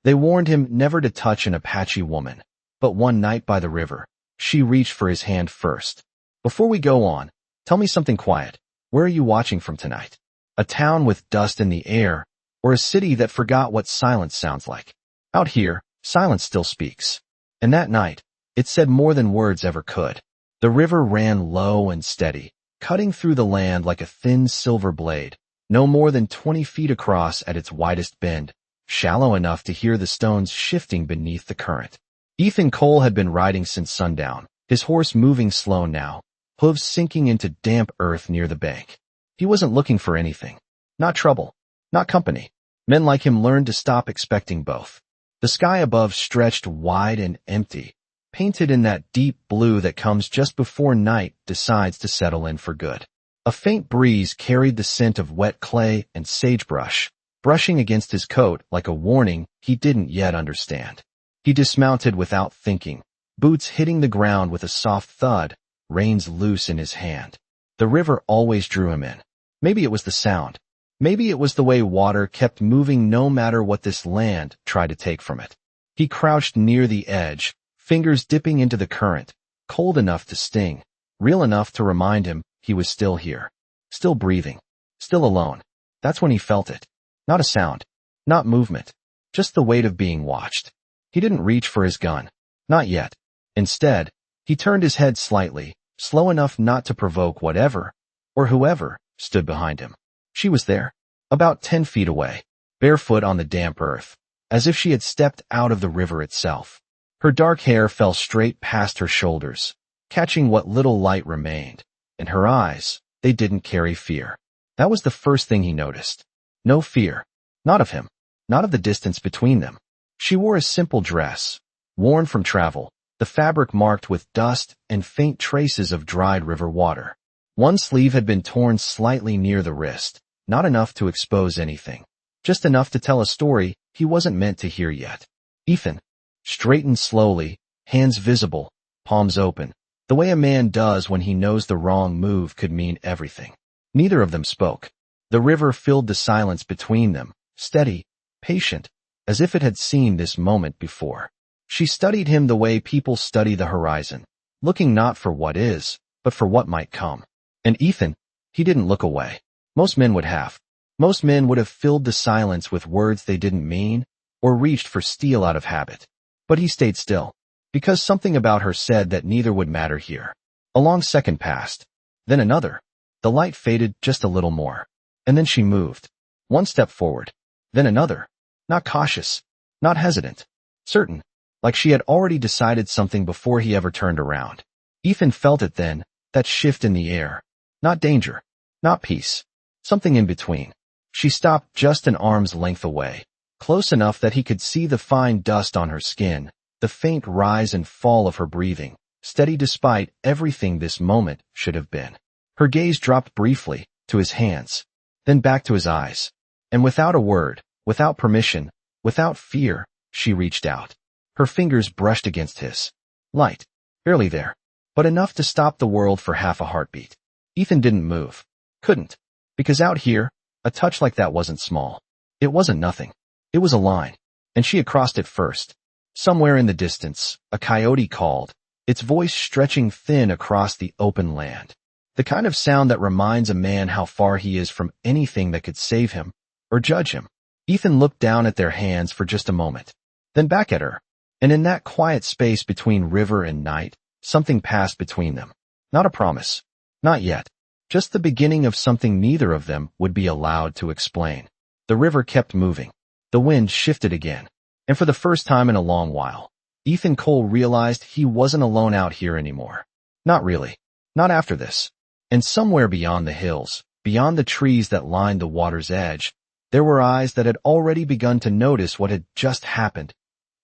They warned him never to touch an Apache woman. But one night by the river, she reached for his hand first. Before we go on, tell me something quiet. Where are you watching from tonight? A town with dust in the air, or a city that forgot what silence sounds like? Out here, silence still speaks. And that night, it said more than words ever could. The river ran low and steady, cutting through the land like a thin silver blade, no more than 20 feet across at its widest bend, shallow enough to hear the stones shifting beneath the current. Ethan Cole had been riding since sundown, his horse moving slow now, hooves sinking into damp earth near the bank. He wasn't looking for anything. Not trouble. Not company. Men like him learned to stop expecting both. The sky above stretched wide and empty, painted in that deep blue that comes just before night decides to settle in for good. A faint breeze carried the scent of wet clay and sagebrush, brushing against his coat like a warning he didn't yet understand. He dismounted without thinking, boots hitting the ground with a soft thud, reins loose in his hand. The river always drew him in. Maybe it was the sound. Maybe it was the way water kept moving no matter what this land tried to take from it. He crouched near the edge, fingers dipping into the current, cold enough to sting, real enough to remind him he was still here, still breathing, still alone. That's when he felt it. Not a sound, not movement, just the weight of being watched. He didn't reach for his gun. Not yet. Instead, he turned his head slightly, slow enough not to provoke whatever, or whoever, stood behind him. She was there, about 10 feet away, barefoot on the damp earth, as if she had stepped out of the river itself. Her dark hair fell straight past her shoulders, catching what little light remained, and her eyes, they didn't carry fear. That was the first thing he noticed. No fear. Not of him. Not of the distance between them. She wore a simple dress, worn from travel, the fabric marked with dust and faint traces of dried river water. One sleeve had been torn slightly near the wrist, not enough to expose anything, just enough to tell a story he wasn't meant to hear yet. Ethan straightened slowly, hands visible, palms open, the way a man does when he knows the wrong move could mean everything. Neither of them spoke. The river filled the silence between them, steady, patient, as if it had seen this moment before. She studied him the way people study the horizon, looking not for what is, but for what might come. And Ethan, he didn't look away. Most men would have. Most men would have filled the silence with words they didn't mean, or reached for steel out of habit. But he stayed still, because something about her said that neither would matter here. A long second passed, then another. The light faded just a little more, and then she moved. One step forward, then another. Not cautious, not hesitant, certain, like she had already decided something before he ever turned around. Ethan felt it then, that shift in the air. Not danger, not peace, something in between. She stopped just an arm's length away, close enough that he could see the fine dust on her skin, the faint rise and fall of her breathing, steady despite everything this moment should have been. Her gaze dropped briefly, to his hands, then back to his eyes, and without a word, without permission, without fear, she reached out. Her fingers brushed against his. Light, barely there, but enough to stop the world for half a heartbeat. Ethan didn't move. Couldn't. Because out here, a touch like that wasn't small. It wasn't nothing. It was a line, and she had crossed it first. Somewhere in the distance, a coyote called, its voice stretching thin across the open land. The kind of sound that reminds a man how far he is from anything that could save him or judge him. Ethan looked down at their hands for just a moment, then back at her, and in that quiet space between river and night, something passed between them. Not a promise. Not yet. Just the beginning of something neither of them would be allowed to explain. The river kept moving. The wind shifted again. And for the first time in a long while, Ethan Cole realized he wasn't alone out here anymore. Not really. Not after this. And somewhere beyond the hills, beyond the trees that lined the water's edge, there were eyes that had already begun to notice what had just happened,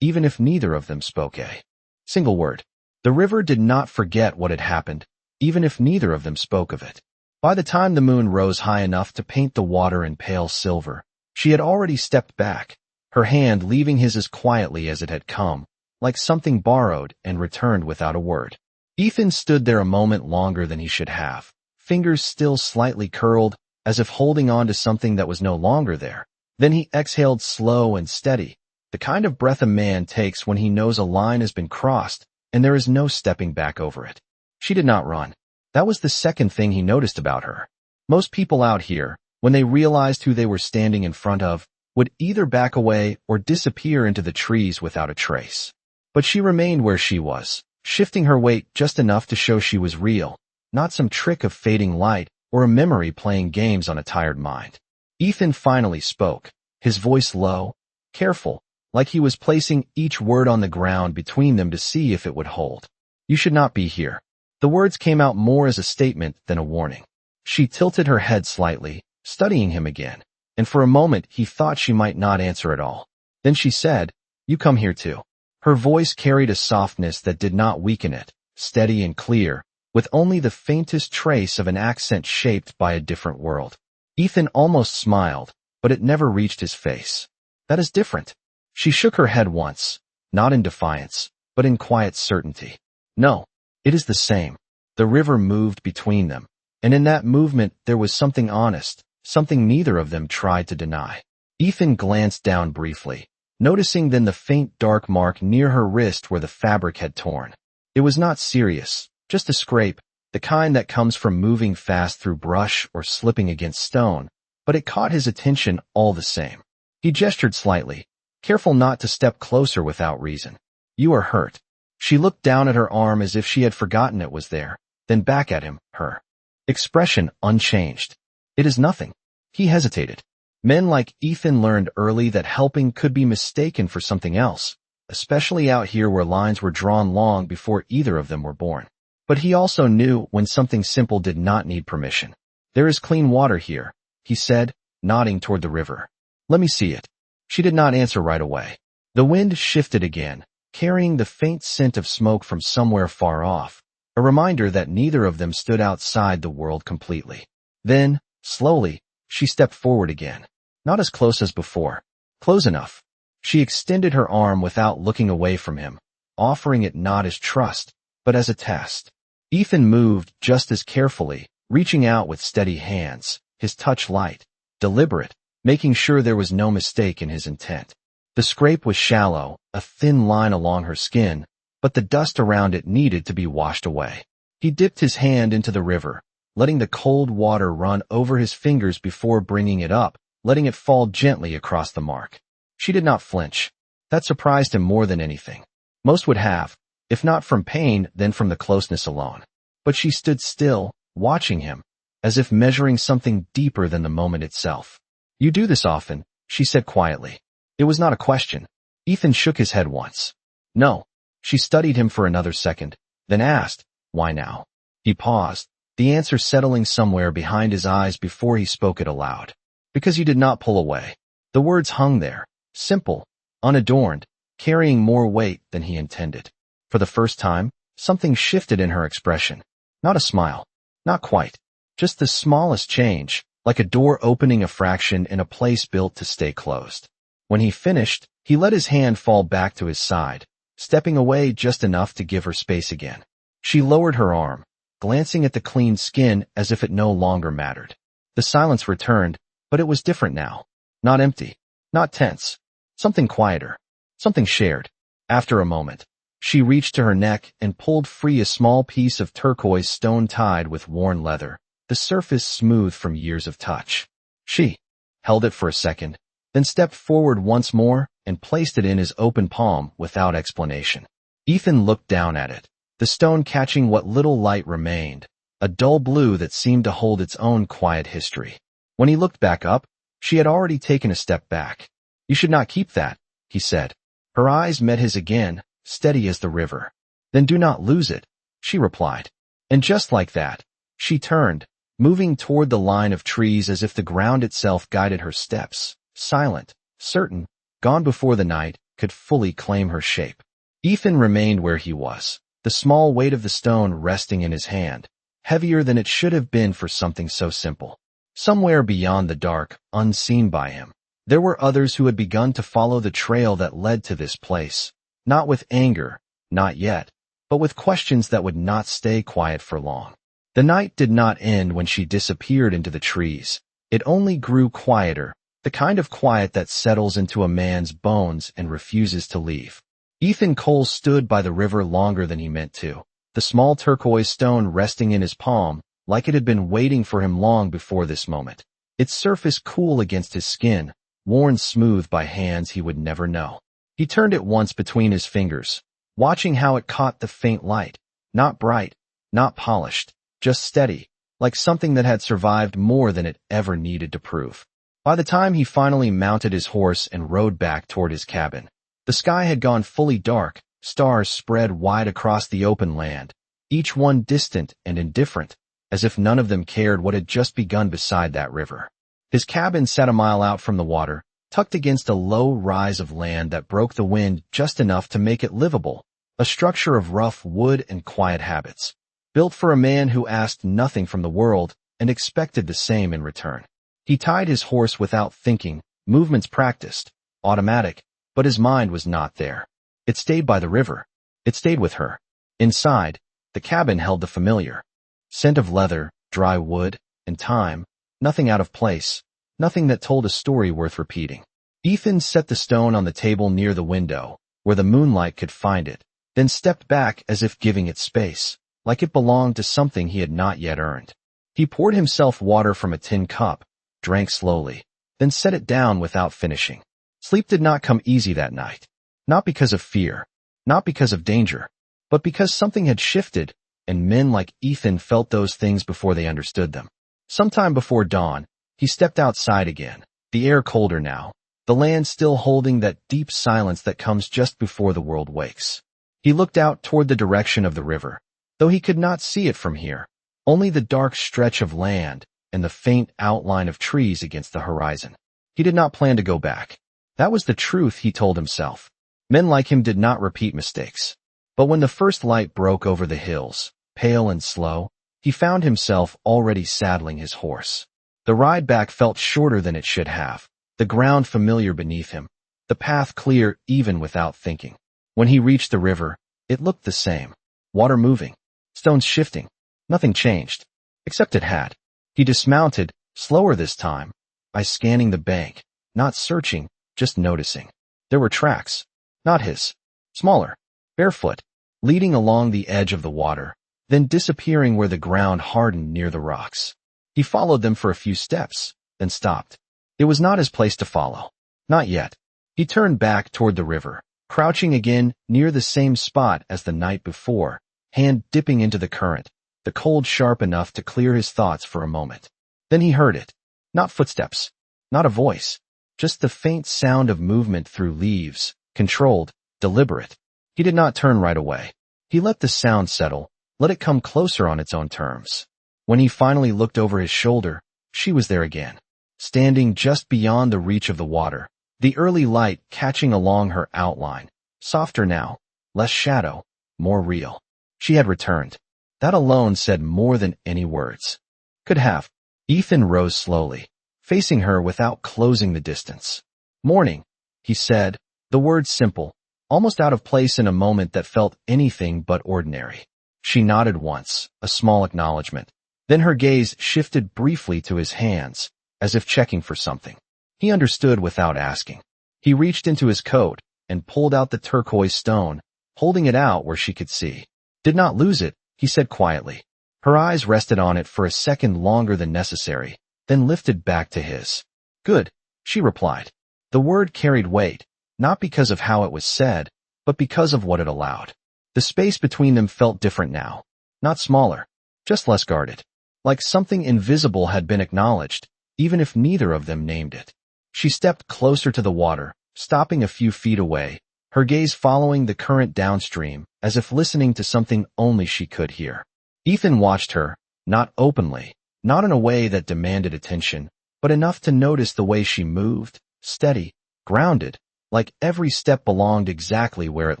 even if neither of them spoke a single word. The river did not forget what had happened, even if neither of them spoke of it. By the time the moon rose high enough to paint the water in pale silver, she had already stepped back, her hand leaving his as quietly as it had come, like something borrowed and returned without a word. Ethan stood there a moment longer than he should have, fingers still slightly curled, as if holding on to something that was no longer there. Then he exhaled slow and steady, The kind of breath a man takes when he knows a line has been crossed and there is no stepping back over it. She did not run. That was the second thing he noticed about her. Most people out here, when they realized who they were standing in front of, would either back away or disappear into the trees without a trace. But she remained where she was, shifting her weight just enough to show she was real, not some trick of fading light or a memory playing games on a tired mind. Ethan finally spoke, his voice low, careful, like he was placing each word on the ground between them to see if it would hold. You should not be here. The words came out more as a statement than a warning. She tilted her head slightly, studying him again, and for a moment he thought she might not answer at all. Then she said, "You come here too." Her voice carried a softness that did not weaken it, steady and clear, with only the faintest trace of an accent shaped by a different world. Ethan almost smiled, but it never reached his face. That is different. She shook her head once, not in defiance, but in quiet certainty. No, it is the same. The river moved between them, and in that movement there was something honest, something neither of them tried to deny. Ethan glanced down briefly, noticing then the faint dark mark near her wrist where the fabric had torn. It was not serious, just a scrape, the kind that comes from moving fast through brush or slipping against stone, but it caught his attention all the same. He gestured slightly, careful not to step closer without reason. "You are hurt." She looked down at her arm as if she had forgotten it was there, then back at him, her expression unchanged. "It is nothing." He hesitated. Men like Ethan learned early that helping could be mistaken for something else, especially out here where lines were drawn long before either of them were born. But he also knew when something simple did not need permission. "There is clean water here," he said, nodding toward the river. "Let me see it." She did not answer right away. The wind shifted again, carrying the faint scent of smoke from somewhere far off, a reminder that neither of them stood outside the world completely. Then, slowly, she stepped forward again. Not as close as before. Close enough. She extended her arm without looking away from him, offering it not as trust, but as a test. Ethan moved just as carefully, reaching out with steady hands, his touch light, deliberate, making sure there was no mistake in his intent. The scrape was shallow, a thin line along her skin, but the dust around it needed to be washed away. He dipped his hand into the river, letting the cold water run over his fingers before bringing it up, letting it fall gently across the mark. She did not flinch. That surprised him more than anything. Most would have, if not from pain, then from the closeness alone. But she stood still, watching him, as if measuring something deeper than the moment itself. "You do this often," she said quietly. It was not a question. Ethan shook his head once. "No." She studied him for another second, then asked, "Why now?" He paused, the answer settling somewhere behind his eyes before he spoke it aloud. "Because you did not pull away." The words hung there, simple, unadorned, carrying more weight than he intended. For the first time, something shifted in her expression. Not a smile. Not quite. Just the smallest change, like a door opening a fraction in a place built to stay closed. When he finished, he let his hand fall back to his side, stepping away just enough to give her space again. She lowered her arm, glancing at the clean skin as if it no longer mattered. The silence returned, but it was different now. Not empty, not tense. Something quieter, something shared. After a moment, she reached to her neck and pulled free a small piece of turquoise stone tied with worn leather, the surface smooth from years of touch. She held it for a second, then stepped forward once more and placed it in his open palm without explanation. Ethan looked down at it, the stone catching what little light remained, a dull blue that seemed to hold its own quiet history. When he looked back up, she had already taken a step back. "You should not keep that," he said. Her eyes met his again, steady as the river. "Then do not lose it," she replied. And just like that, she turned, moving toward the line of trees as if the ground itself guided her steps, silent, certain, gone before the night could fully claim her shape. Ethan remained where he was, the small weight of the stone resting in his hand, heavier than it should have been for something so simple. Somewhere beyond the dark, unseen by him, there were others who had begun to follow the trail that led to this place, not with anger, not yet, but with questions that would not stay quiet for long. The night did not end when she disappeared into the trees. It only grew quieter, The kind of quiet that settles into a man's bones and refuses to leave. Ethan Cole stood by the river longer than he meant to, the small turquoise stone resting in his palm, like it had been waiting for him long before this moment. Its surface cool against his skin, worn smooth by hands he would never know. He turned it once between his fingers, watching how it caught the faint light, not bright, not polished, just steady, like something that had survived more than it ever needed to prove. By the time he finally mounted his horse and rode back toward his cabin, the sky had gone fully dark, stars spread wide across the open land, each one distant and indifferent, as if none of them cared what had just begun beside that river. His cabin sat a mile out from the water, tucked against a low rise of land that broke the wind just enough to make it livable, a structure of rough wood and quiet habits, built for a man who asked nothing from the world and expected the same in return. He tied his horse without thinking, movements practiced, automatic, but his mind was not there. It stayed by the river. It stayed with her. Inside, the cabin held the familiar scent of leather, dry wood, and time, nothing out of place, nothing that told a story worth repeating. Ethan set the stone on the table near the window, where the moonlight could find it, then stepped back as if giving it space, like it belonged to something he had not yet earned. He poured himself water from a tin cup, drank slowly, then set it down without finishing. Sleep did not come easy that night. Not because of fear, not because of danger, but because something had shifted, and men like Ethan felt those things before they understood them. Sometime before dawn, he stepped outside again, the air colder now, the land still holding that deep silence that comes just before the world wakes. He looked out toward the direction of the river, though he could not see it from here, only the dark stretch of land and the faint outline of trees against the horizon. He did not plan to go back. That was the truth, he told himself. Men like him did not repeat mistakes. But when the first light broke over the hills, pale and slow, he found himself already saddling his horse. The ride back felt shorter than it should have, the ground familiar beneath him, the path clear even without thinking. When he reached the river, it looked the same. Water moving, stones shifting. Nothing changed, except it had. He dismounted, slower this time, eyes scanning the bank, not searching, just noticing. There were tracks, not his, smaller, barefoot, leading along the edge of the water, then disappearing where the ground hardened near the rocks. He followed them for a few steps, then stopped. It was not his place to follow. Not yet. He turned back toward the river, crouching again near the same spot as the night before, hand dipping into the current, the cold sharp enough to clear his thoughts for a moment. Then he heard it. Not footsteps, not a voice, just the faint sound of movement through leaves, controlled, deliberate. He did not turn right away. He let the sound settle, let it come closer on its own terms. When he finally looked over his shoulder, she was there again, standing just beyond the reach of the water, the early light catching along her outline, softer now, less shadow, more real. She had returned. That alone said more than any words could have. Ethan rose slowly, facing her without closing the distance. "Morning," he said, the words simple, almost out of place in a moment that felt anything but ordinary. She nodded once, a small acknowledgement. Then her gaze shifted briefly to his hands, as if checking for something. He understood without asking. He reached into his coat and pulled out the turquoise stone, holding it out where she could see. "Did not lose it," he said quietly. Her eyes rested on it for a second longer than necessary, then lifted back to his. "Good," she replied. The word carried weight, not because of how it was said, but because of what it allowed. The space between them felt different now. Not smaller, just less guarded. Like something invisible had been acknowledged, even if neither of them named it. She stepped closer to the water, stopping a few feet away, her gaze following the current downstream, as if listening to something only she could hear. Ethan watched her, not openly, not in a way that demanded attention, but enough to notice the way she moved, steady, grounded, like every step belonged exactly where it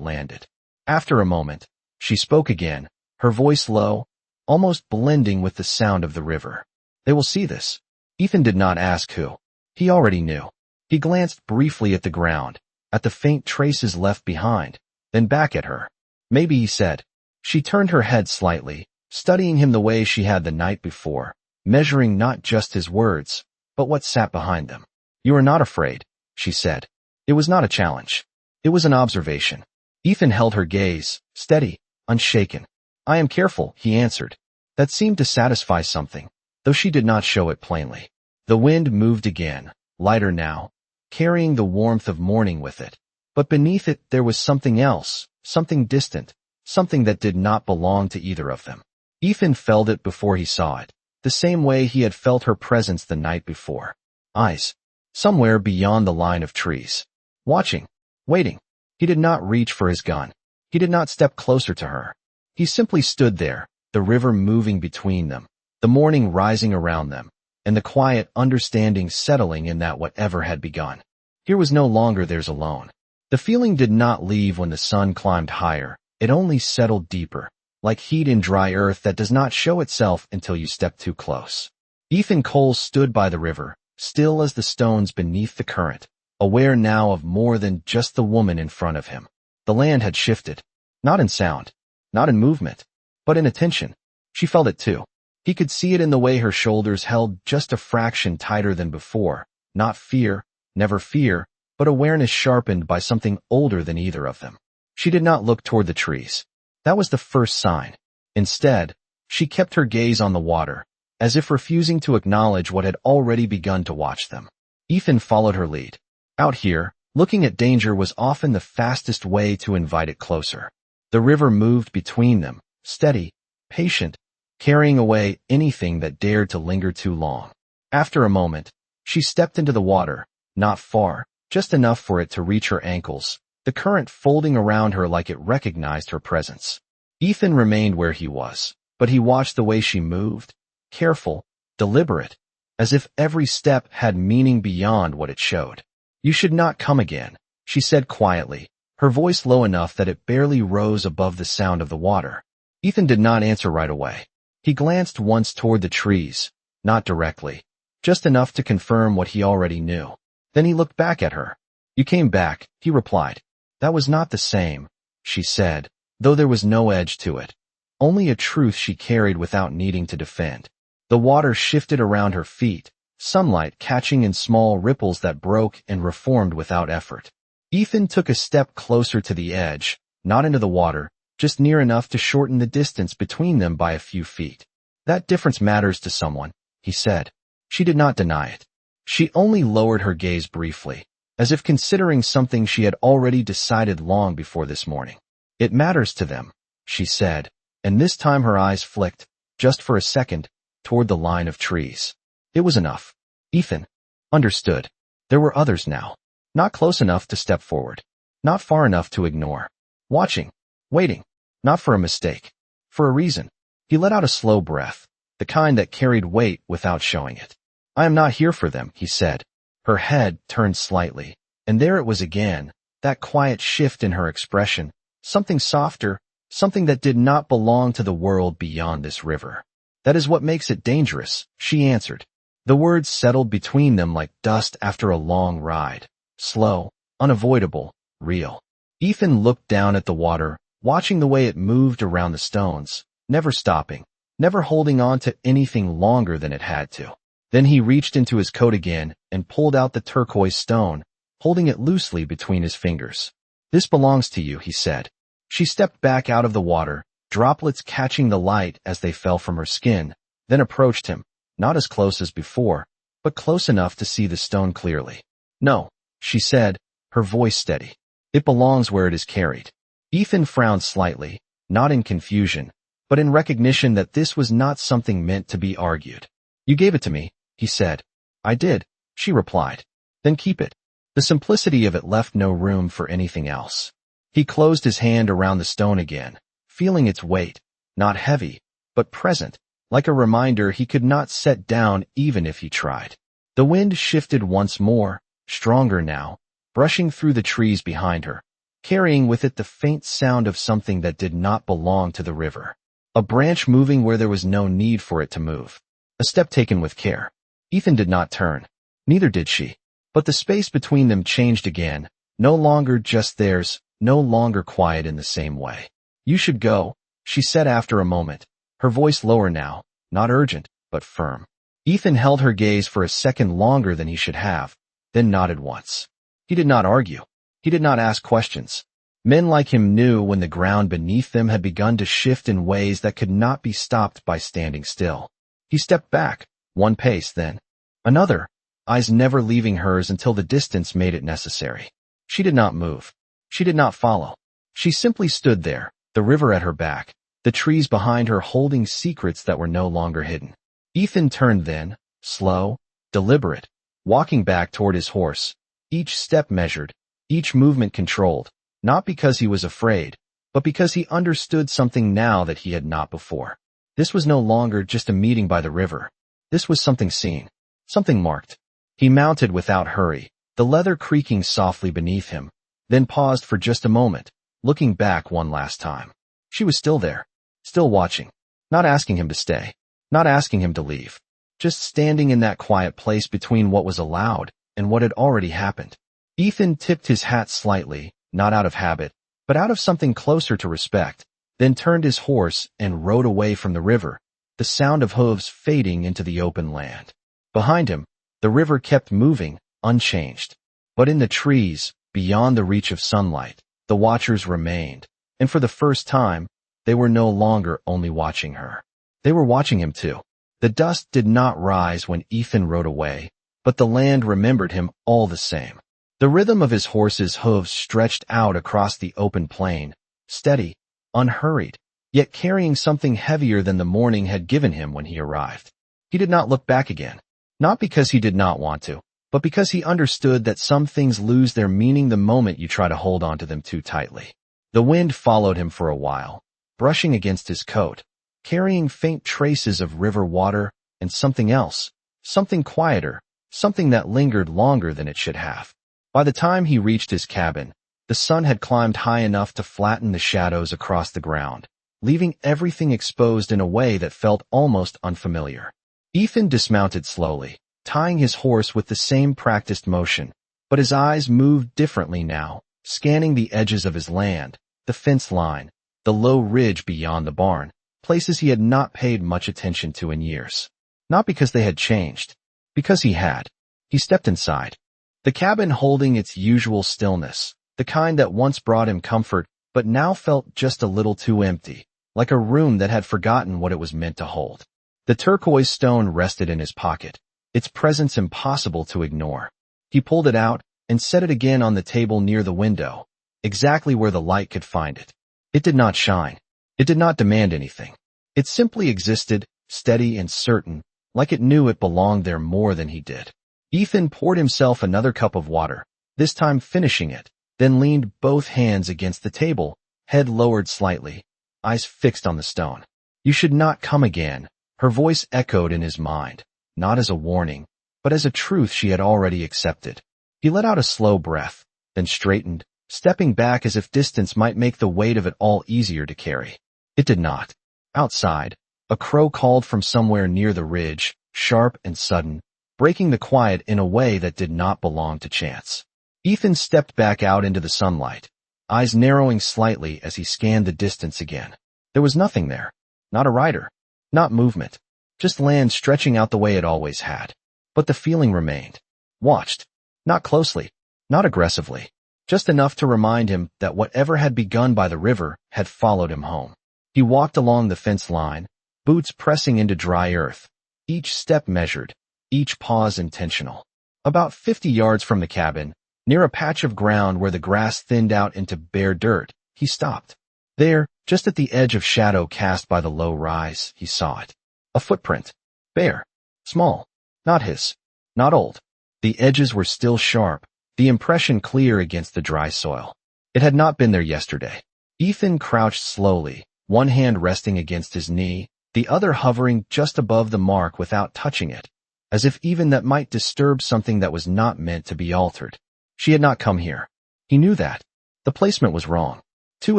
landed. After a moment, she spoke again, her voice low, almost blending with the sound of the river. "They will see this." Ethan did not ask who. He already knew. He glanced briefly at the ground, at the faint traces left behind, then back at her. "Maybe," he said. She turned her head slightly, studying him the way she had the night before, measuring not just his words, but what sat behind them. You are not afraid, she said. It was not a challenge. It was an observation. Ethan held her gaze, steady, unshaken. I am careful, he answered. That seemed to satisfy something, though she did not show it plainly. The wind moved again, lighter now, carrying the warmth of morning with it. But beneath it there was something else, something distant, something that did not belong to either of them. Ethan felt it before he saw it, the same way he had felt her presence the night before. Eyes. Somewhere beyond the line of trees. Watching. Waiting. He did not reach for his gun. He did not step closer to her. He simply stood there, the river moving between them, the morning rising around them, and the quiet understanding settling in that whatever had begun. Here was no longer theirs alone. The feeling did not leave when the sun climbed higher. It only settled deeper, like heat in dry earth that does not show itself until you step too close. Ethan Cole stood by the river, still as the stones beneath the current, aware now of more than just the woman in front of him. The land had shifted, not in sound, not in movement, but in attention. She felt it too. He could see it in the way her shoulders held just a fraction tighter than before, not fear, never fear, but awareness sharpened by something older than either of them. She did not look toward the trees. That was the first sign. Instead, she kept her gaze on the water, as if refusing to acknowledge what had already begun to watch them. Ethan followed her lead. Out here, looking at danger was often the fastest way to invite it closer. The river moved between them, steady, patient, carrying away anything that dared to linger too long. After a moment, she stepped into the water, not far, just enough for it to reach her ankles, the current folding around her like it recognized her presence. Ethan remained where he was, but he watched the way she moved, careful, deliberate, as if every step had meaning beyond what it showed. You should not come again, she said quietly, her voice low enough that it barely rose above the sound of the water. Ethan did not answer right away. He glanced once toward the trees, not directly, just enough to confirm what he already knew. Then he looked back at her. You came back, he replied. That was not the same, she said, though there was no edge to it. Only a truth she carried without needing to defend. The water shifted around her feet, sunlight catching in small ripples that broke and reformed without effort. Ethan took a step closer to the edge, not into the water, just near enough to shorten the distance between them by a few feet. That difference matters to someone, he said. She did not deny it. She only lowered her gaze briefly, as if considering something she had already decided long before this morning. It matters to them, she said, and this time her eyes flicked, just for a second, toward the line of trees. It was enough. Ethan understood. There were others now. Not close enough to step forward. Not far enough to ignore. Watching. Waiting. Not for a mistake. For a reason. He let out a slow breath, the kind that carried weight without showing it. I am not here for them, he said. Her head turned slightly, and there it was again, that quiet shift in her expression, something softer, something that did not belong to the world beyond this river. That is what makes it dangerous, she answered. The words settled between them like dust after a long ride. Slow, unavoidable, real. Ethan looked down at the water, watching the way it moved around the stones, never stopping, never holding on to anything longer than it had to. Then he reached into his coat again and pulled out the turquoise stone, holding it loosely between his fingers. This belongs to you, he said. She stepped back out of the water, droplets catching the light as they fell from her skin, then approached him, not as close as before, but close enough to see the stone clearly. No, she said, her voice steady. It belongs where it is carried. Ethan frowned slightly, not in confusion, but in recognition that this was not something meant to be argued. You gave it to me, he said. I did, she replied. Then keep it. The simplicity of it left no room for anything else. He closed his hand around the stone again, feeling its weight, not heavy, but present, like a reminder he could not set down even if he tried. The wind shifted once more, stronger now, brushing through the trees behind her, carrying with it the faint sound of something that did not belong to the river. A branch moving where there was no need for it to move. A step taken with care. Ethan did not turn. Neither did she. But the space between them changed again, no longer just theirs, no longer quiet in the same way. You should go, she said after a moment, her voice lower now, not urgent, but firm. Ethan held her gaze for a second longer than he should have, then nodded once. He did not argue. He did not ask questions. Men like him knew when the ground beneath them had begun to shift in ways that could not be stopped by standing still. He stepped back, one pace, then another, eyes never leaving hers until the distance made it necessary. She did not move. She did not follow. She simply stood there, the river at her back, the trees behind her holding secrets that were no longer hidden. Ethan turned then, slow, deliberate, walking back toward his horse, each step measured, each movement controlled, not because he was afraid, but because he understood something now that he had not before. This was no longer just a meeting by the river. This was something seen, something marked. He mounted without hurry, the leather creaking softly beneath him, then paused for just a moment, looking back one last time. She was still there, still watching, not asking him to stay, not asking him to leave, just standing in that quiet place between what was allowed and what had already happened. Ethan tipped his hat slightly, not out of habit, but out of something closer to respect, then turned his horse and rode away from the river, the sound of hooves fading into the open land. Behind him, the river kept moving, unchanged. But in the trees, beyond the reach of sunlight, the watchers remained, and for the first time, they were no longer only watching her. They were watching him too. The dust did not rise when Ethan rode away, but the land remembered him all the same. The rhythm of his horse's hooves stretched out across the open plain, steady, unhurried, yet carrying something heavier than the morning had given him when he arrived. He did not look back again, not because he did not want to, but because he understood that some things lose their meaning the moment you try to hold onto them too tightly. The wind followed him for a while, brushing against his coat, carrying faint traces of river water and something else, something quieter, something that lingered longer than it should have. By the time he reached his cabin, the sun had climbed high enough to flatten the shadows across the ground, leaving everything exposed in a way that felt almost unfamiliar. Ethan dismounted slowly, tying his horse with the same practiced motion, but his eyes moved differently now, scanning the edges of his land, the fence line, the low ridge beyond the barn, places he had not paid much attention to in years. Not because they had changed, because he had. He stepped inside. The cabin holding its usual stillness, the kind that once brought him comfort but now felt just a little too empty, like a room that had forgotten what it was meant to hold. The turquoise stone rested in his pocket, its presence impossible to ignore. He pulled it out and set it again on the table near the window, exactly where the light could find it. It did not shine. It did not demand anything. It simply existed, steady and certain, like it knew it belonged there more than he did. Ethan poured himself another cup of water, this time finishing it, then leaned both hands against the table, head lowered slightly, eyes fixed on the stone. You should not come again, her voice echoed in his mind, not as a warning, but as a truth she had already accepted. He let out a slow breath, then straightened, stepping back as if distance might make the weight of it all easier to carry. It did not. Outside, a crow called from somewhere near the ridge, sharp and sudden, breaking the quiet in a way that did not belong to chance. Ethan stepped back out into the sunlight, eyes narrowing slightly as he scanned the distance again. There was nothing there. Not a rider. Not movement. Just land stretching out the way it always had. But the feeling remained. Watched. Not closely. Not aggressively. Just enough to remind him that whatever had begun by the river had followed him home. He walked along the fence line, boots pressing into dry earth, each step measured, each pause intentional. About 50 yards from the cabin, near a patch of ground where the grass thinned out into bare dirt, he stopped. There, just at the edge of shadow cast by the low rise, he saw it. A footprint. Bare. Small. Not his. Not old. The edges were still sharp, the impression clear against the dry soil. It had not been there yesterday. Ethan crouched slowly, one hand resting against his knee, the other hovering just above the mark without touching it, as if even that might disturb something that was not meant to be altered. She had not come here. He knew that. The placement was wrong. Too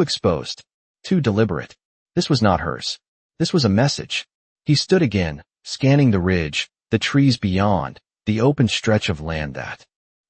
exposed. Too deliberate. This was not hers. This was a message. He stood again, scanning the ridge, the trees beyond, the open stretch of land that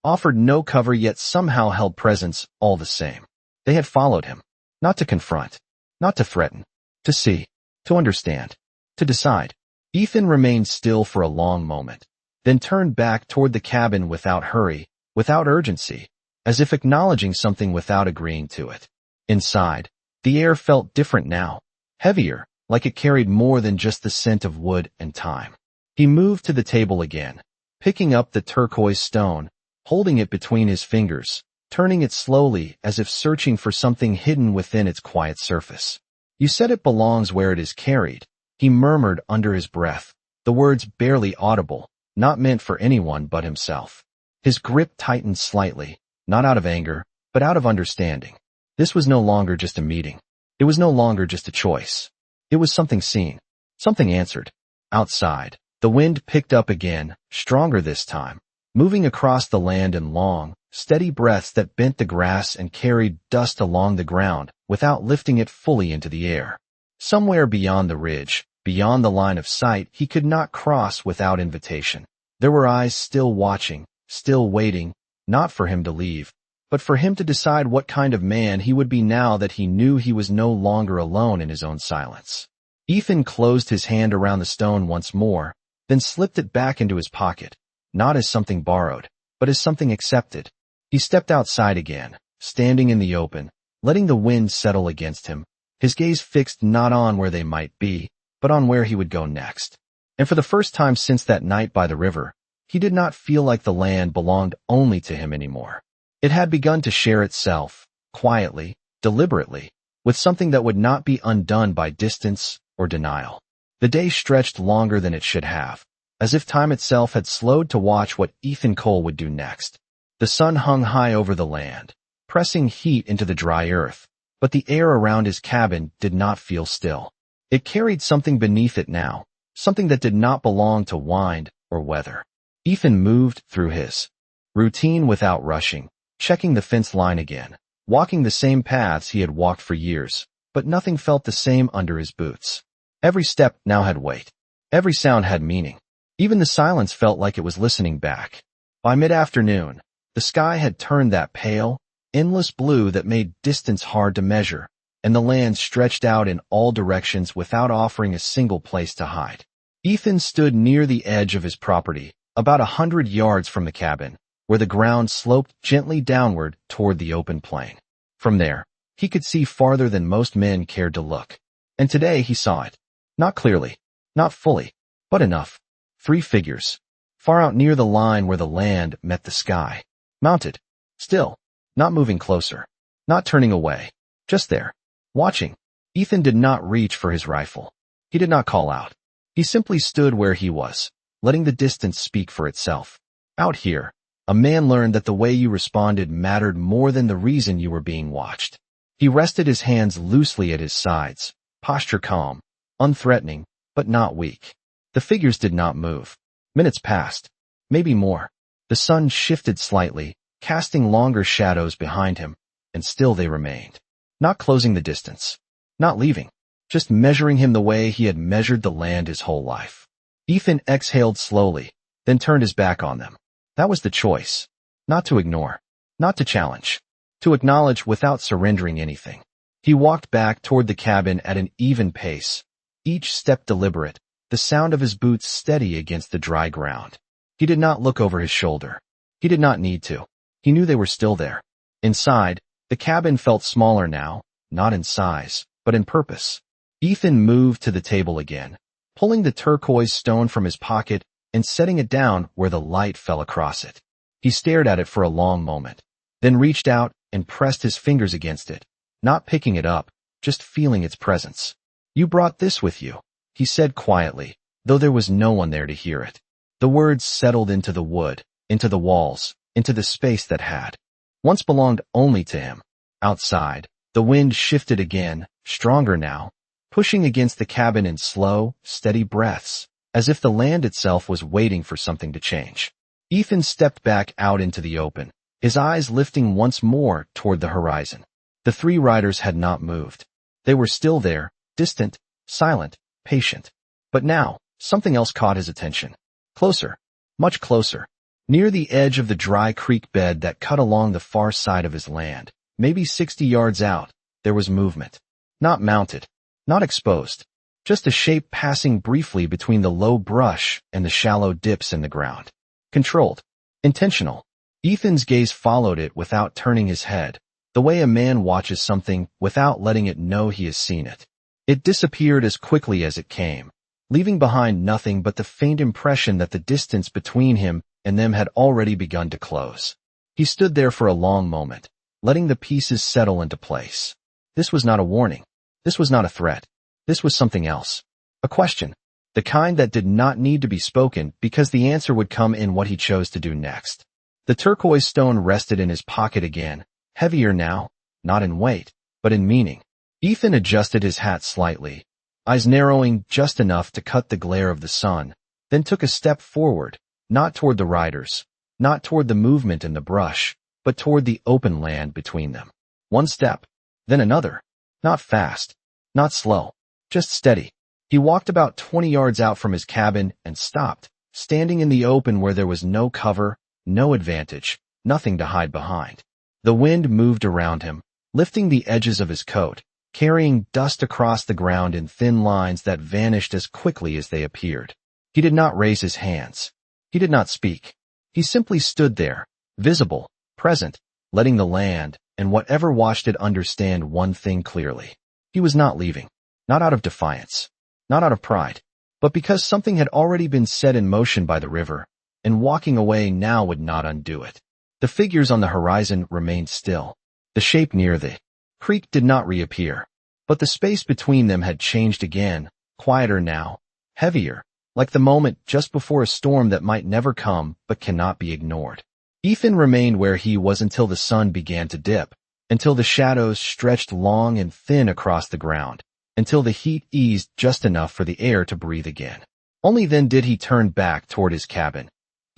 offered no cover yet somehow held presence all the same. They had followed him. Not to confront. Not to threaten. To see. To understand. To decide. Ethan remained still for a long moment, then turned back toward the cabin without hurry, without urgency, as if acknowledging something without agreeing to it. Inside, the air felt different now, heavier, like it carried more than just the scent of wood and time. He moved to the table again, picking up the turquoise stone, holding it between his fingers, turning it slowly as if searching for something hidden within its quiet surface. "You said it belongs where it is carried," he murmured under his breath, the words barely audible, not meant for anyone but himself. His grip tightened slightly, not out of anger, but out of understanding. This was no longer just a meeting. It was no longer just a choice. It was something seen, something answered. Outside, the wind picked up again, stronger this time, moving across the land in long, steady breaths that bent the grass and carried dust along the ground without lifting it fully into the air. Somewhere beyond the ridge, beyond the line of sight he could not cross without invitation, there were eyes still watching, still waiting, not for him to leave, but for him to decide what kind of man he would be now that he knew he was no longer alone in his own silence. Ethan closed his hand around the stone once more, then slipped it back into his pocket, not as something borrowed, but as something accepted. He stepped outside again, standing in the open, letting the wind settle against him, his gaze fixed not on where they might be, but on where he would go next. And for the first time since that night by the river, he did not feel like the land belonged only to him anymore. It had begun to share itself, quietly, deliberately, with something that would not be undone by distance or denial. The day stretched longer than it should have, as if time itself had slowed to watch what Ethan Cole would do next. The sun hung high over the land, pressing heat into the dry earth, but the air around his cabin did not feel still. It carried something beneath it now, something that did not belong to wind or weather. Ethan moved through his routine without rushing, checking the fence line again, walking the same paths he had walked for years, but nothing felt the same under his boots. Every step now had weight. Every sound had meaning. Even the silence felt like it was listening back. By mid-afternoon, the sky had turned that pale, endless blue that made distance hard to measure, and the land stretched out in all directions without offering a single place to hide. Ethan stood near the edge of his property, about 100 yards from the cabin, where the ground sloped gently downward toward the open plain. From there, he could see farther than most men cared to look. And today he saw it. Not clearly, not fully, but enough. 3 figures, far out near the line where the land met the sky. Mounted. Still. Not moving closer. Not turning away. Just there. Watching. Ethan did not reach for his rifle. He did not call out. He simply stood where he was, letting the distance speak for itself. Out here, a man learned that the way you responded mattered more than the reason you were being watched. He rested his hands loosely at his sides, posture calm, unthreatening, but not weak. The figures did not move. Minutes passed. Maybe more. The sun shifted slightly, casting longer shadows behind him, and still they remained. Not closing the distance. Not leaving. Just measuring him the way he had measured the land his whole life. Ethan exhaled slowly, then turned his back on them. That was the choice. Not to ignore. Not to challenge. To acknowledge without surrendering anything. He walked back toward the cabin at an even pace, each step deliberate, the sound of his boots steady against the dry ground. He did not look over his shoulder. He did not need to. He knew they were still there. Inside, the cabin felt smaller now, not in size, but in purpose. Ethan moved to the table again, pulling the turquoise stone from his pocket and setting it down where the light fell across it. He stared at it for a long moment, then reached out and pressed his fingers against it, not picking it up, just feeling its presence. "You brought this with you," he said quietly, though there was no one there to hear it. The words settled into the wood, into the walls, into the space that had once belonged only to him. Outside, the wind shifted again, stronger now, pushing against the cabin in slow, steady breaths, as if the land itself was waiting for something to change. Ethan stepped back out into the open, his eyes lifting once more toward the horizon. The 3 riders had not moved. They were still there, distant, silent, patient. But now, something else caught his attention. Closer. Much closer. Near the edge of the dry creek bed that cut along the far side of his land, maybe 60 yards out, there was movement. Not mounted. Not exposed. Just a shape passing briefly between the low brush and the shallow dips in the ground. Controlled. Intentional. Ethan's gaze followed it without turning his head, the way a man watches something without letting it know he has seen it. It disappeared as quickly as it came, leaving behind nothing but the faint impression that the distance between him and them had already begun to close. He stood there for a long moment, letting the pieces settle into place. This was not a warning. This was not a threat. This was something else. A question. The kind that did not need to be spoken because the answer would come in what he chose to do next. The turquoise stone rested in his pocket again, heavier now, not in weight, but in meaning. Ethan adjusted his hat slightly, eyes narrowing just enough to cut the glare of the sun, then took a step forward, not toward the riders, not toward the movement in the brush, but toward the open land between them. One step, then another. Not fast, not slow, just steady. He walked about 20 yards out from his cabin and stopped, standing in the open where there was no cover, no advantage, nothing to hide behind. The wind moved around him, lifting the edges of his coat, carrying dust across the ground in thin lines that vanished as quickly as they appeared. He did not raise his hands. He did not speak. He simply stood there, visible, present, letting the land, and whatever watched it understand one thing clearly. He was not leaving. Not out of defiance. Not out of pride. But because something had already been set in motion by the river, and walking away now would not undo it. The figures on the horizon remained still. The shape near the creek did not reappear. But the space between them had changed again, quieter now, heavier, like the moment just before a storm that might never come but cannot be ignored. Ethan remained where he was until the sun began to dip, until the shadows stretched long and thin across the ground, until the heat eased just enough for the air to breathe again. Only then did he turn back toward his cabin,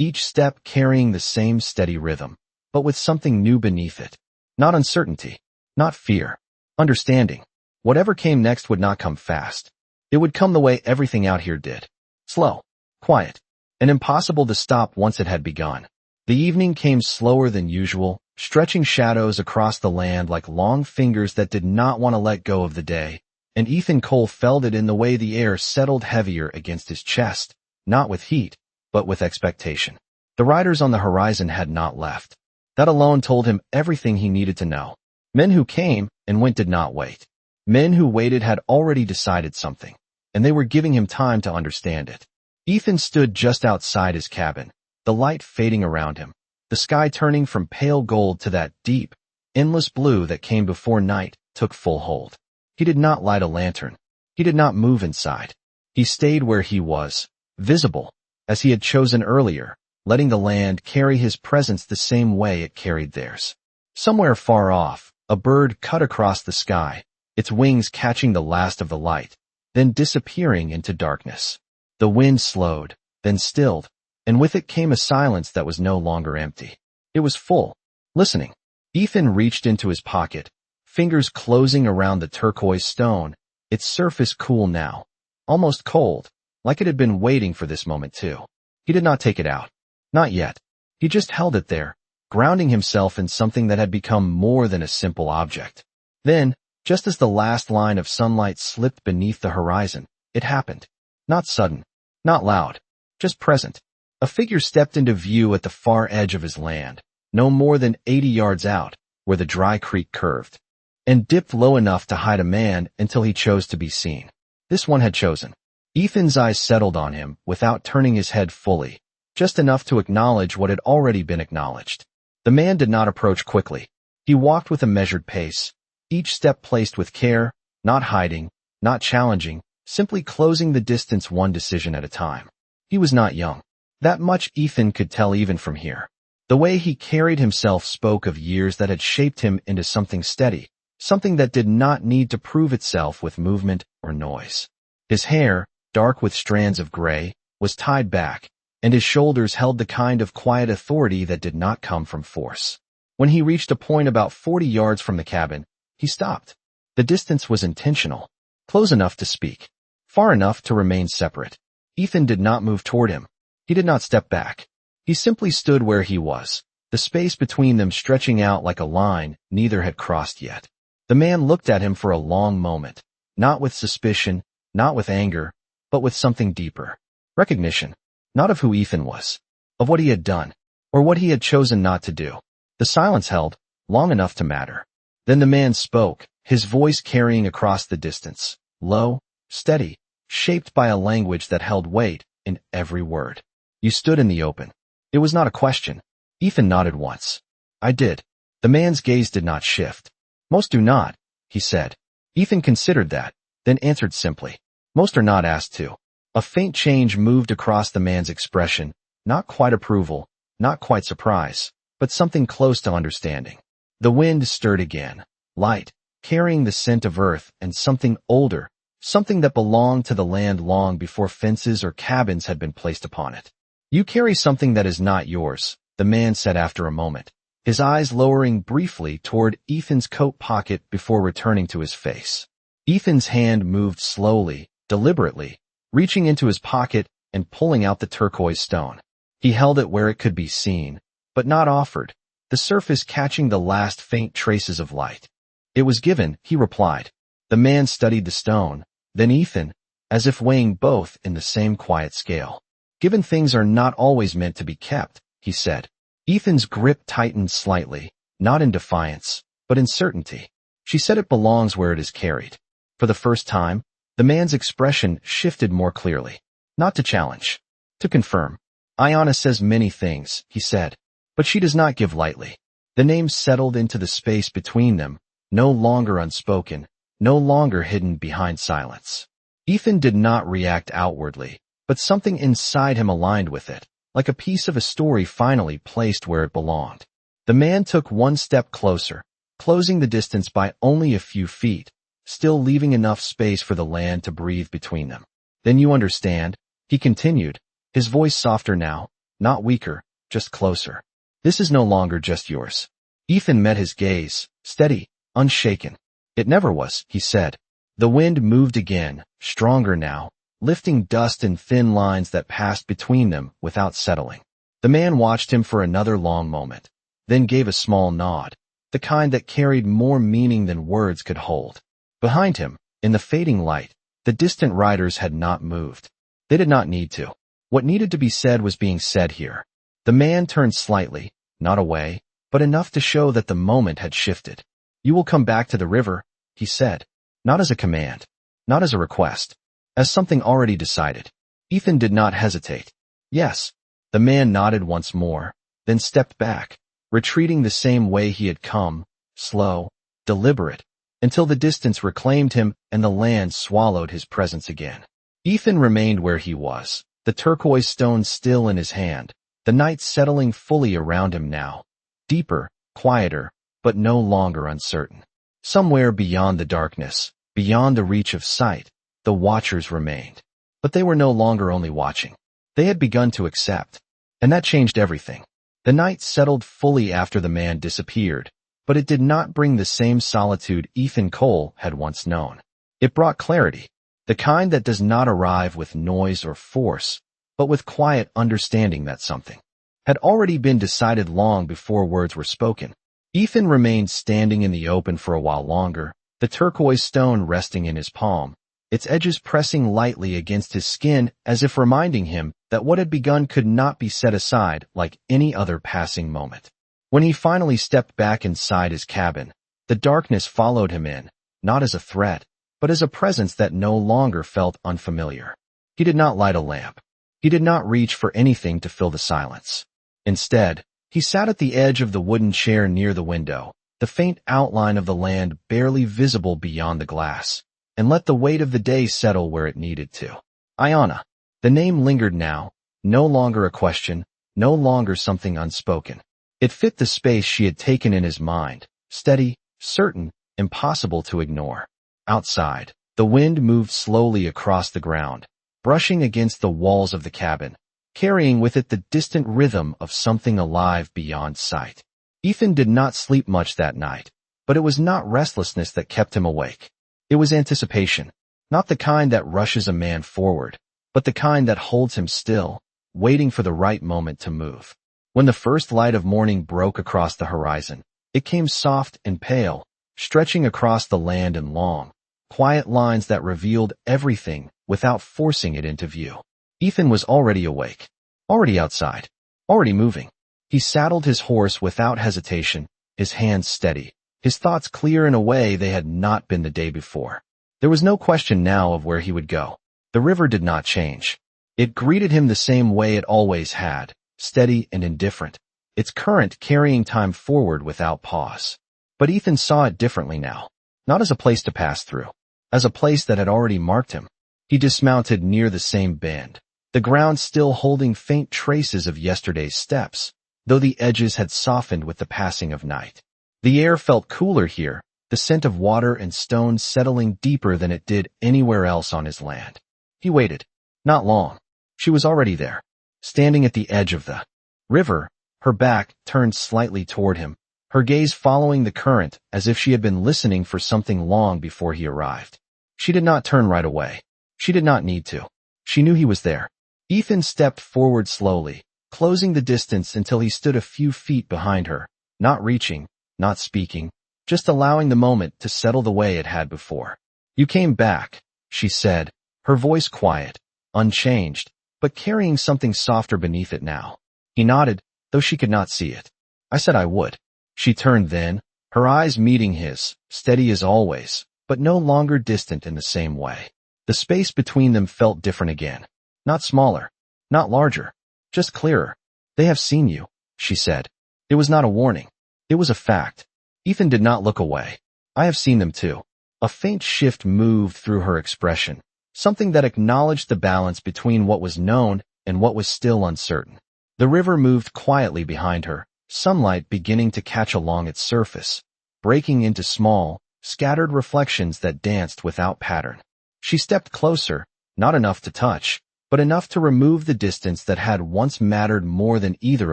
each step carrying the same steady rhythm, but with something new beneath it. Not uncertainty, not fear, understanding. Whatever came next would not come fast. It would come the way everything out here did. Slow, quiet, and impossible to stop once it had begun. The evening came slower than usual, stretching shadows across the land like long fingers that did not want to let go of the day, and Ethan Cole felt it in the way the air settled heavier against his chest, not with heat, but with expectation. The riders on the horizon had not left. That alone told him everything he needed to know. Men who came and went did not wait. Men who waited had already decided something, and they were giving him time to understand it. Ethan stood just outside his cabin, the light fading around him, the sky turning from pale gold to that deep, endless blue that came before night took full hold. He did not light a lantern. He did not move inside. He stayed where he was, visible, as he had chosen earlier, letting the land carry his presence the same way it carried theirs. Somewhere far off, a bird cut across the sky, its wings catching the last of the light, then disappearing into darkness. The wind slowed, then stilled, and with it came a silence that was no longer empty. It was full, listening. Ethan reached into his pocket, fingers closing around the turquoise stone, its surface cool now, almost cold, like it had been waiting for this moment too. He did not take it out. Not yet. He just held it there, grounding himself in something that had become more than a simple object. Then, just as the last line of sunlight slipped beneath the horizon, it happened. Not sudden, not loud, just present. A figure stepped into view at the far edge of his land, no more than 80 yards out, where the dry creek curved, and dipped low enough to hide a man until he chose to be seen. This one had chosen. Ethan's eyes settled on him without turning his head fully, just enough to acknowledge what had already been acknowledged. The man did not approach quickly. He walked with a measured pace, each step placed with care, not hiding, not challenging, simply closing the distance one decision at a time. He was not young. That much Ethan could tell even from here. The way he carried himself spoke of years that had shaped him into something steady, something that did not need to prove itself with movement or noise. His hair, dark with strands of gray, was tied back, and his shoulders held the kind of quiet authority that did not come from force. When he reached a point about 40 yards from the cabin, he stopped. The distance was intentional, close enough to speak, far enough to remain separate. Ethan did not move toward him. He did not step back. He simply stood where he was, the space between them stretching out like a line neither had crossed yet. The man looked at him for a long moment, not with suspicion, not with anger, but with something deeper. Recognition. Not of who Ethan was, of what he had done. or what he had chosen not to do. The silence held, long enough to matter. Then the man spoke, his voice carrying across the distance, low, steady, shaped by a language that held weight in every word. You stood in the open. It was not a question. Ethan nodded once. I did. The man's gaze did not shift. Most do not, he said. Ethan considered that, then answered simply. Most are not asked to. A faint change moved across the man's expression, not quite approval, not quite surprise, but something close to understanding. The wind stirred again, light, carrying the scent of earth and something older, something that belonged to the land long before fences or cabins had been placed upon it. You carry something that is not yours, the man said after a moment, his eyes lowering briefly toward Ethan's coat pocket before returning to his face. Ethan's hand moved slowly, deliberately, reaching into his pocket and pulling out the turquoise stone. He held it where it could be seen, but not offered, the surface catching the last faint traces of light. It was given, he replied. The man studied the stone, then Ethan, as if weighing both in the same quiet scale. Given things are not always meant to be kept, he said. Ethan's grip tightened slightly, not in defiance, but in certainty. She said it belongs where it is carried. For the first time, the man's expression shifted more clearly. Not to challenge. To confirm. Iana says many things, he said, but she does not give lightly. The name settled into the space between them, no longer unspoken, no longer hidden behind silence. Ethan did not react outwardly, but something inside him aligned with it, like a piece of a story finally placed where it belonged. The man took one step closer, closing the distance by only a few feet, still leaving enough space for the land to breathe between them. Then you understand, he continued, his voice softer now, not weaker, just closer. This is no longer just yours. Ethan met his gaze, steady, unshaken. It never was, he said. The wind moved again, stronger now, lifting dust in thin lines that passed between them without settling. The man watched him for another long moment, then gave a small nod, the kind that carried more meaning than words could hold. Behind him, in the fading light, the distant riders had not moved. They did not need to. What needed to be said was being said here. The man turned slightly, not away, but enough to show that the moment had shifted. You will come back to the river, he said. Not as a command, not as a request, as something already decided. Ethan did not hesitate. Yes. The man nodded once more, then stepped back, retreating the same way he had come, slow, deliberate, until the distance reclaimed him and the land swallowed his presence again. Ethan remained where he was, the turquoise stone still in his hand, the night settling fully around him now, deeper, quieter, but no longer uncertain. Somewhere beyond the darkness, beyond the reach of sight, the watchers remained. But they were no longer only watching. They had begun to accept. And that changed everything. The night settled fully after the man disappeared, but it did not bring the same solitude Ethan Cole had once known. It brought clarity, the kind that does not arrive with noise or force, but with quiet understanding that something had already been decided long before words were spoken. Ethan remained standing in the open for a while longer, the turquoise stone resting in his palm, its edges pressing lightly against his skin as if reminding him that what had begun could not be set aside like any other passing moment. When he finally stepped back inside his cabin, the darkness followed him in, not as a threat, but as a presence that no longer felt unfamiliar. He did not light a lamp. He did not reach for anything to fill the silence. Instead, he sat at the edge of the wooden chair near the window, the faint outline of the land barely visible beyond the glass, and let the weight of the day settle where it needed to. Iana. The name lingered now, no longer a question, no longer something unspoken. It fit the space she had taken in his mind, steady, certain, impossible to ignore. Outside, the wind moved slowly across the ground, brushing against the walls of the cabin, carrying with it the distant rhythm of something alive beyond sight. Ethan did not sleep much that night, but it was not restlessness that kept him awake. It was anticipation, not the kind that rushes a man forward, but the kind that holds him still, waiting for the right moment to move. When the first light of morning broke across the horizon, it came soft and pale, stretching across the land in long, quiet lines that revealed everything without forcing it into view. Ethan was already awake, already outside, already moving. He saddled his horse without hesitation, his hands steady, his thoughts clear in a way they had not been the day before. There was no question now of where he would go. The river did not change. It greeted him the same way it always had, steady and indifferent, its current carrying time forward without pause. But Ethan saw it differently now, not as a place to pass through, as a place that had already marked him. He dismounted near the same bend, the ground still holding faint traces of yesterday's steps, though the edges had softened with the passing of night. The air felt cooler here, the scent of water and stone settling deeper than it did anywhere else on his land. He waited. Not long. She was already there, standing at the edge of the river, her back turned slightly toward him, her gaze following the current as if she had been listening for something long before he arrived. She did not turn right away. She did not need to. She knew he was there. Ethan stepped forward slowly, closing the distance until he stood a few feet behind her, not reaching, not speaking, just allowing the moment to settle the way it had before. "You came back," she said, her voice quiet, unchanged, but carrying something softer beneath it now. He nodded, though she could not see it. "I said I would." She turned then, her eyes meeting his, steady as always, but no longer distant in the same way. The space between them felt different again. Not smaller, not larger, just clearer. "They have seen you," she said. It was not a warning. It was a fact. Ethan did not look away. "I have seen them too." A faint shift moved through her expression, something that acknowledged the balance between what was known and what was still uncertain. The river moved quietly behind her, sunlight beginning to catch along its surface, breaking into small, scattered reflections that danced without pattern. She stepped closer, not enough to touch, but enough to remove the distance that had once mattered more than either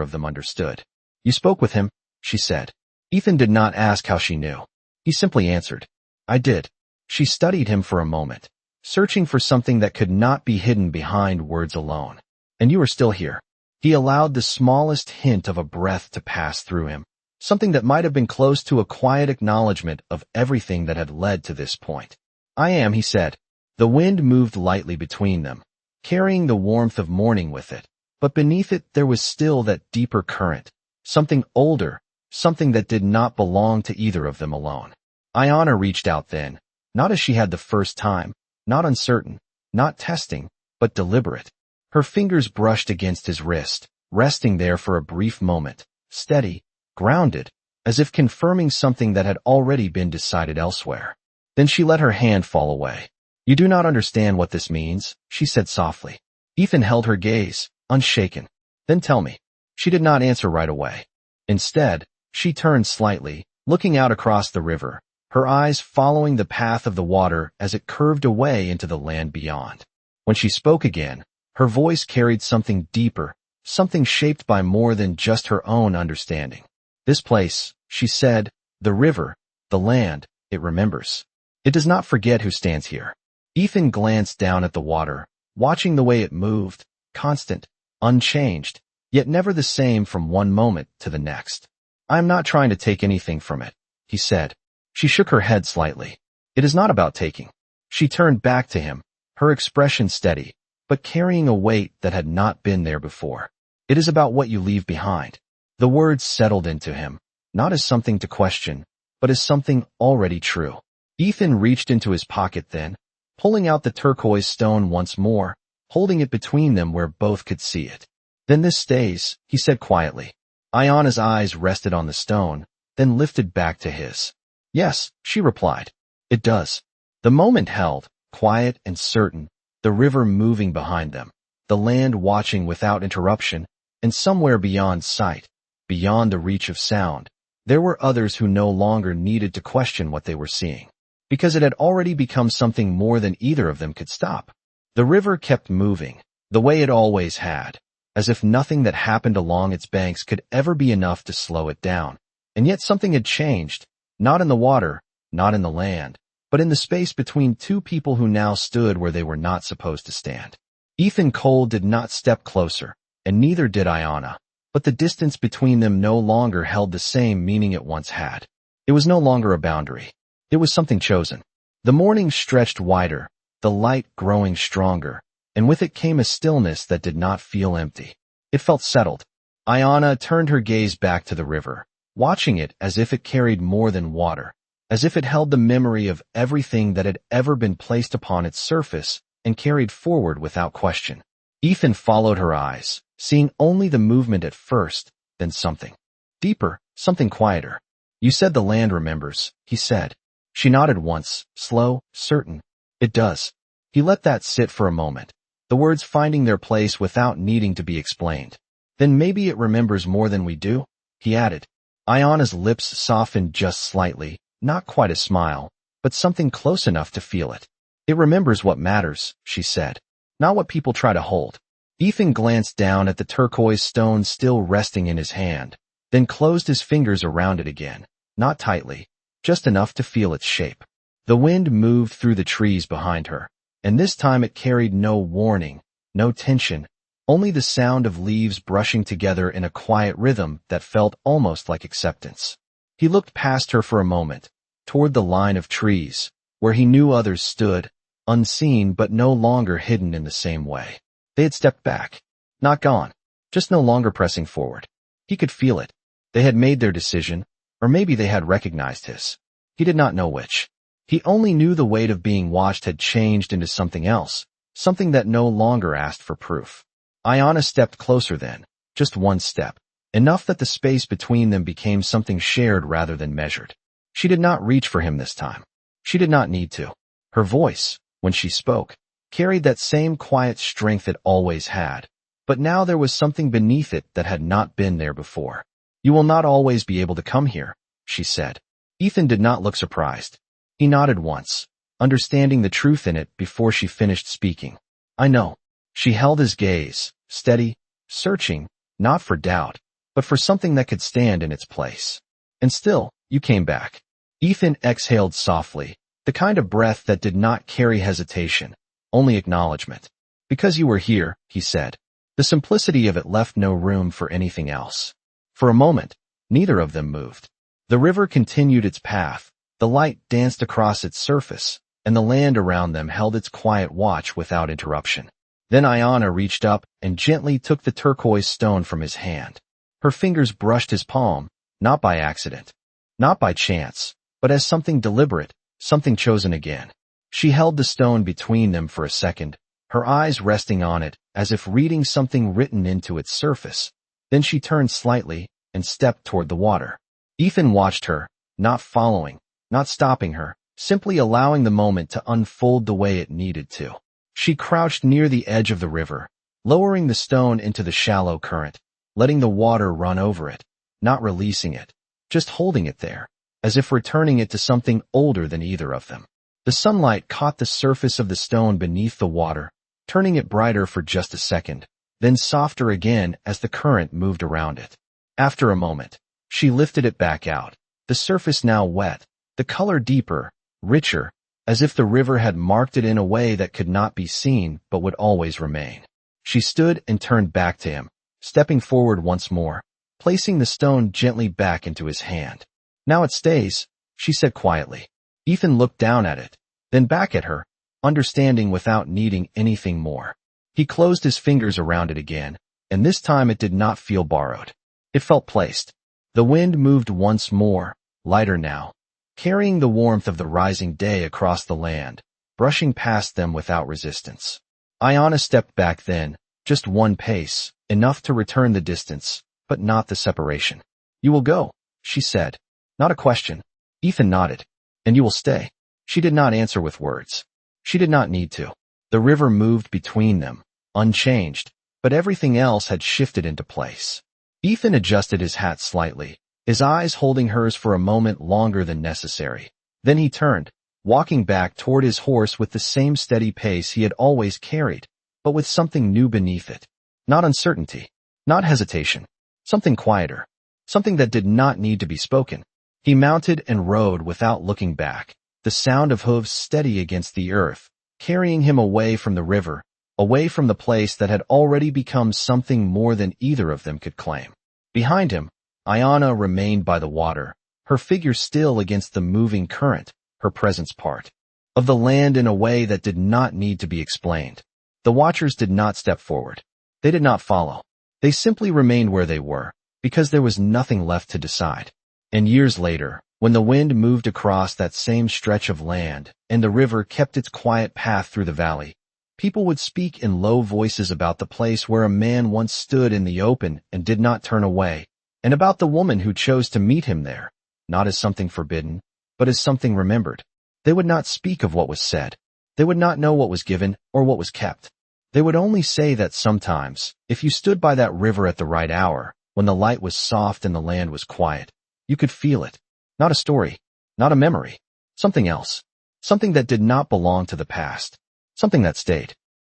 of them understood. "You spoke with him," she said. Ethan did not ask how she knew. He simply answered, "I did." She studied him for a moment, searching for something that could not be hidden behind words alone. "And you are still here." He allowed the smallest hint of a breath to pass through him, something that might have been close to a quiet acknowledgement of everything that had led to this point. "I am," he said. The wind moved lightly between them, carrying the warmth of morning with it, but beneath it there was still that deeper current, something older, something that did not belong to either of them alone. Ayanna reached out then, not as she had the first time, not uncertain, not testing, but deliberate. Her fingers brushed against his wrist, resting there for a brief moment, steady, grounded, as if confirming something that had already been decided elsewhere. Then she let her hand fall away. "You do not understand what this means," she said softly. Ethan held her gaze, unshaken. "Then tell me." She did not answer right away. Instead, she turned slightly, looking out across the river, her eyes following the path of the water as it curved away into the land beyond. When she spoke again, her voice carried something deeper, something shaped by more than just her own understanding. "This place," she said, "the river, the land, it remembers. It does not forget who stands here." Ethan glanced down at the water, watching the way it moved, constant, unchanged, yet never the same from one moment to the next. "I am not trying to take anything from it," he said. She shook her head slightly. "It is not about taking." She turned back to him, her expression steady, but carrying a weight that had not been there before. "It is about what you leave behind." The words settled into him, not as something to question, but as something already true. Ethan reached into his pocket then, pulling out the turquoise stone once more, holding it between them where both could see it. "Then this stays," he said quietly. Ayanna's eyes rested on the stone, then lifted back to his. "Yes," she replied. "It does." The moment held, quiet and certain, the river moving behind them, the land watching without interruption, and somewhere beyond sight, beyond the reach of sound, there were others who no longer needed to question what they were seeing, because it had already become something more than either of them could stop. The river kept moving, the way it always had, as if nothing that happened along its banks could ever be enough to slow it down. And yet something had changed, not in the water, not in the land, but in the space between two people who now stood where they were not supposed to stand. Ethan Cole did not step closer, and neither did Ayanna, but the distance between them no longer held the same meaning it once had. It was no longer a boundary. It was something chosen. The morning stretched wider, the light growing stronger, and with it came a stillness that did not feel empty. It felt settled. Ayana turned her gaze back to the river, watching it as if it carried more than water, as if it held the memory of everything that had ever been placed upon its surface and carried forward without question. Ethan followed her eyes, seeing only the movement at first, then something deeper, something quieter. "You said the land remembers," he said. She nodded once, slow, certain. "It does." He let that sit for a moment, the words finding their place without needing to be explained. "Then maybe it remembers more than we do," he added. Ayana's lips softened just slightly, not quite a smile, but something close enough to feel it. "It remembers what matters," she said, "not what people try to hold." Ethan glanced down at the turquoise stone still resting in his hand, then closed his fingers around it again, not tightly, just enough to feel its shape. The wind moved through the trees behind her, and this time it carried no warning, no tension, only the sound of leaves brushing together in a quiet rhythm that felt almost like acceptance. He looked past her for a moment, toward the line of trees, where he knew others stood, unseen but no longer hidden in the same way. They had stepped back, not gone, just no longer pressing forward. He could feel it. They had made their decision, or maybe they had recognized his. He did not know which. He only knew the weight of being watched had changed into something else, something that no longer asked for proof. Ayana stepped closer then, just one step, enough that the space between them became something shared rather than measured. She did not reach for him this time. She did not need to. Her voice, when she spoke, carried that same quiet strength it always had, but now there was something beneath it that had not been there before. "You will not always be able to come here," she said. Ethan did not look surprised. He nodded once, understanding the truth in it before she finished speaking. "I know." She held his gaze, steady, searching, not for doubt, but for something that could stand in its place. "And still, you came back." Ethan exhaled softly, the kind of breath that did not carry hesitation, only acknowledgement. "Because you were here," he said. The simplicity of it left no room for anything else. For a moment, neither of them moved. The river continued its path, the light danced across its surface, and the land around them held its quiet watch without interruption. Then Ayana reached up and gently took the turquoise stone from his hand. Her fingers brushed his palm, not by accident, not by chance, but as something deliberate, something chosen again. She held the stone between them for a second, her eyes resting on it as if reading something written into its surface. Then she turned slightly and stepped toward the water. Ethan watched her, not following, not stopping her, simply allowing the moment to unfold the way it needed to. She crouched near the edge of the river, lowering the stone into the shallow current, letting the water run over it, not releasing it, just holding it there, as if returning it to something older than either of them. The sunlight caught the surface of the stone beneath the water, turning it brighter for just a second, then softer again as the current moved around it. After a moment, she lifted it back out, the surface now wet, the color deeper, richer, as if the river had marked it in a way that could not be seen but would always remain. She stood and turned back to him, stepping forward once more, placing the stone gently back into his hand. "Now it stays," she said quietly. Ethan looked down at it, then back at her, understanding without needing anything more. He closed his fingers around it again, and this time it did not feel borrowed. It felt placed. The wind moved once more, lighter now, carrying the warmth of the rising day across the land, brushing past them without resistance. Ayana stepped back then, just one pace, enough to return the distance, but not the separation. "You will go," she said. Not a question. Ethan nodded. "And you will stay." She did not answer with words. She did not need to. The river moved between them, unchanged, but everything else had shifted into place. Ethan adjusted his hat slightly, his eyes holding hers for a moment longer than necessary. Then he turned, walking back toward his horse with the same steady pace he had always carried, but with something new beneath it. Not uncertainty, not hesitation, something quieter, something that did not need to be spoken. He mounted and rode without looking back, the sound of hooves steady against the earth, carrying him away from the river, away from the place that had already become something more than either of them could claim. Behind him, Ayana remained by the water, her figure still against the moving current, her presence part of the land in a way that did not need to be explained. The watchers did not step forward. They did not follow. They simply remained where they were, because there was nothing left to decide. And years later, when the wind moved across that same stretch of land, and the river kept its quiet path through the valley, people would speak in low voices about the place where a man once stood in the open and did not turn away, and about the woman who chose to meet him there, not as something forbidden, but as something remembered. They would not speak of what was said. They would not know what was given or what was kept. They would only say that sometimes, if you stood by that river at the right hour, when the light was soft and the land was quiet, you could feel it. Not a story, not a memory, something else, something that did not belong to the past, something that stayed.